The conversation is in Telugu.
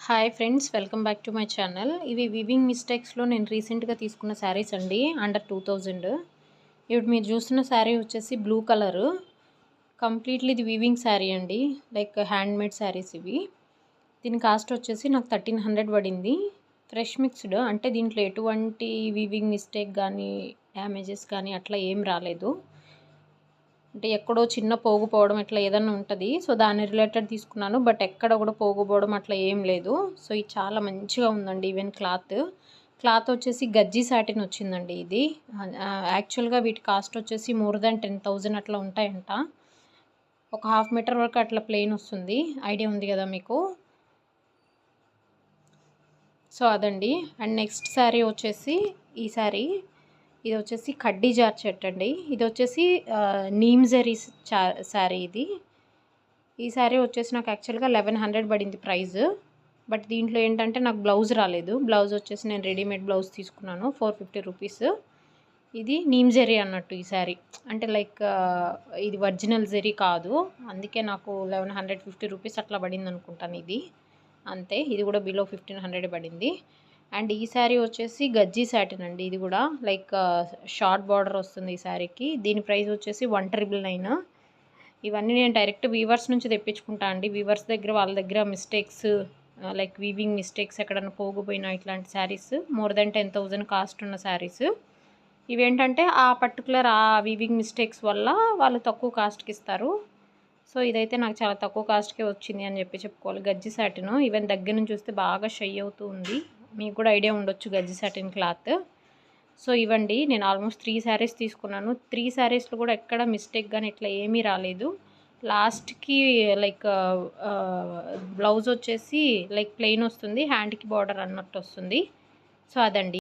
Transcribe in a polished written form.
Hi friends, welcome back to my channel. ఇవి వివింగ్ మిస్టేక్స్లో నేను రీసెంట్గా తీసుకున్న శారీస్ అండి. అండర్ 2000. ఇప్పుడు మీరు చూస్తున్న శారీ వచ్చేసి బ్లూ కలరు. కంప్లీట్లీ ఇది వివింగ్ శారీ అండి, లైక్ హ్యాండ్మేడ్ శారీస్ ఇవి. దీని కాస్ట్ వచ్చేసి నాకు 1300 పడింది. ఫ్రెష్ మిక్స్డ్, అంటే దీంట్లో ఎటువంటి వివింగ్ మిస్టేక్ కానీ డ్యామేజెస్ కానీ అట్లా ఏం రాలేదు. అంటే ఎక్కడో చిన్న పోగుపోవడం ఇట్లా ఏదన్నా ఉంటుంది, సో దాని రిలేటెడ్ తీసుకున్నాను. బట్ ఎక్కడ కూడా పోగుపోవడం అట్లా ఏం లేదు. సో ఇది చాలా మంచిగా ఉందండి. ఈవెన్ క్లాత్ వచ్చేసి గజ్జి సాటిన్ వచ్చిందండి. ఇది యాక్చువల్గా వీటి కాస్ట్ వచ్చేసి మోర్ దాన్ 10,000 అట్లా ఉంటాయంట. ఒక 1/2 మీటర్ వరకు అట్లా ప్లెయిన్ వస్తుంది. ఐడియా ఉంది కదా మీకు. సో అదండి. అండ్ నెక్స్ట్ శారీ వచ్చేసి ఈ శారీ. ఇది వచ్చేసి కడ్డీ జార్చెట్ అండి. ఇది వచ్చేసి నీమ్ జరీ శారీ. ఈ శారీ వచ్చేసి నాకు యాక్చువల్గా 1100 పడింది ప్రైస్. బట్ దీంట్లో ఏంటంటే నాకు బ్లౌజ్ రాలేదు. బ్లౌజ్ వచ్చేసి నేను రెడీమేడ్ బ్లౌజ్ తీసుకున్నాను, 450 రూపీస్. ఇది నీమ్ జరీ అన్నట్టు ఈ శారీ. అంటే లైక్ ఇది ఒరిజినల్ జరీ కాదు, అందుకే నాకు 1150 రూపీస్ అట్లా పడింది అనుకుంటాను. ఇది అంతే. ఇది కూడా బిలో 1500 పడింది. అండ్ ఈ శారీ వచ్చేసి గజ్జి సాటిన్ అండి. ఇది కూడా లైక్ షార్ట్ బార్డర్ వస్తుంది ఈ శారీకి. దీని ప్రైస్ వచ్చేసి 1999. ఇవన్నీ నేను డైరెక్ట్ వీవర్స్ నుంచి తెప్పించుకుంటా అండి. వీవర్స్ దగ్గర, వాళ్ళ దగ్గర మిస్టేక్స్ లైక్ వీవింగ్ మిస్టేక్స్ ఎక్కడన్నా పోగిపోయినా ఇట్లాంటి శారీస్ మోర్ దెన్ 10,000 కాస్ట్ ఉన్న శారీస్ ఇవేంటంటే ఆ పర్టికులర్ ఆ వీవింగ్ మిస్టేక్స్ వల్ల వాళ్ళు తక్కువ కాస్ట్కి ఇస్తారు. సో ఇదైతే నాకు చాలా తక్కువ కాస్ట్కే వచ్చింది అని చెప్పుకోవాలి. గజ్జి సాటిన్ ఈవెన్ దగ్గర నుంచి చూస్తే బాగా షై అవుతూ ఉంది. మీకు కూడా ఐడియా ఉండొచ్చు గజ్జి సాటిన్ క్లాత్. సో ఇవ్వండి, నేను ఆల్మోస్ట్ 3 శారీస్ తీసుకున్నాను. 3 శారీస్లో కూడా ఎక్కడ మిస్టేక్ కానీ ఇట్లా ఏమీ రాలేదు. లాస్ట్కి లైక్ బ్లౌజ్ వచ్చేసి లైక్ ప్లెయిన్ వస్తుంది, హ్యాండ్కి బార్డర్ అన్నట్టు వస్తుంది. సో అదండి.